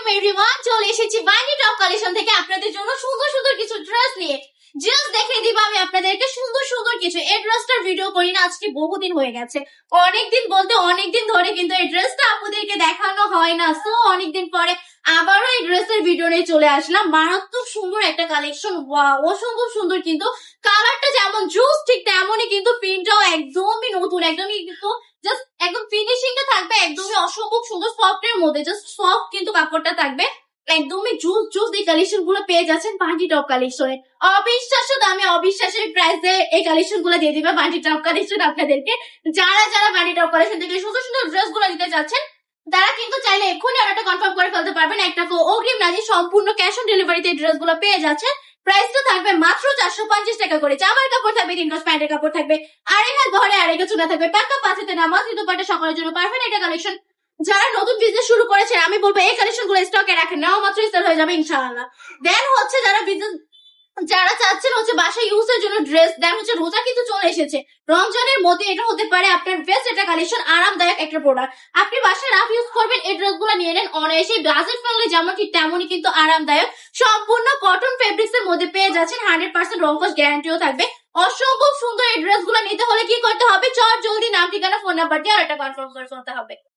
আলাইকুম এভরিওয়ান, চলে এসেছি বানি টপ কালেকশন থেকে আপনাদের জন্য সুন্দর সুন্দর কিছু ড্রেস নিয়ে। জাস্ট দেখে দিব আমি আপনাদেরকে সুন্দর সুন্দর কিছু। এই ড্রেসটার ভিডিও করি না আজকে বহুদিন হয়ে গেছে, অনেকদিন বলতে অনেকদিন ধরে কিন্তু এই ড্রেসটা আপনাদেরকে দেখানো হয় না। সো অনেকদিন পরে আবারও এই ড্রেসের ভিডিও নিয়ে চলে আসলাম। মারাত্মক সুন্দর একটা কালেকশন, অসম্ভব সুন্দর। কিন্তু কালারটা যেমন জুস ঠিক তেমনই কিন্তু প্রিন্টটাও একদমই নতুন, একদমই কিন্তু জাস্ট একদম ফিনিশিংটা থাকবে একদমই অসম্ভব সুন্দর সফট এর মধ্যে। জাস্ট সফট কিন্তু কাপড়টা থাকবে একদমই জুস জুস। এই কালেকশন গুলো পেয়ে যাচ্ছেন বান্টি টপ কালেকশনে। অবিশ্বাস্য দামে অবিশ্বাস্য প্রাইসে এই কালেকশন গুলো দিয়ে দিবে বান্টি টপ কালেকশন আপনাদেরকে। যারা যারা বান্টি টপ কালেকশন থেকে সুন্দর সুন্দর ড্রেস গুলো নিতে চাচ্ছেন তারা কিন্তু চাইলে এক্ষুনি অর্ডারটা কনফার্ম করে ফেলতে পারবেন। একটা অগ্রিম না দিয়ে সম্পূর্ণ ক্যাশ অন ডেলিভারিতে এই ড্রেস গুলো পেয়ে যাচ্ছেন। প্রাইসটা থাকবে মাত্র 450 টাকা করে। জামার কাপড় থাকবে, 3 গজ প্যান্টের কাপড় থাকবে, আড়াই হাত বহরে আড়াই গজ চুনা থাকবে, পাক্কা পাঁচাতে নামাজ দুপাট্টা সকলের জন্য পারফেক্ট একটা কালেকশন। যারা নতুন বিজনেস শুরু করেছে আমি বলবো এই কালেকশন গুলো স্টকে রাখেন, নাও মাত্র সেল হয়ে যাবে ইনশাআল্লাহ। দেন হচ্ছে যারা বিজনেস, যারা চাচ্ছেন হচ্ছে বাসায় ইউজের জন্য ড্রেস, দেন হচ্ছে রোজা কিন্তু চলে এসেছে, রমজানের মধ্যে এটা হতে পারে আপনার বেস্ট একটা কালেকশন, আরামদায়ক একটা প্রোডাক্ট। আপনি বাসায় রাফ ইউজ করবেন, এই ড্রেস গুলো নিয়ে নেন অনায়াসে। বাজেট ফ্রেন্ডলি যেমন ঠিক তেমনই কিন্তু আরামদায়ক। সম্পূর্ণ কটন ফেব্রিক্স এর মধ্যে পেয়ে যাচ্ছেন, 100% রংকশ গ্যারান্টিও থাকবে। অসম্ভব সুন্দর এই ড্রেস গুলো নিতে হলে কি করতে হবে, চট জলদি নাম ঠিকানা ফোন নাম্বার দিয়ে আর একটা কনফার্ম করে ফেলতে হবে।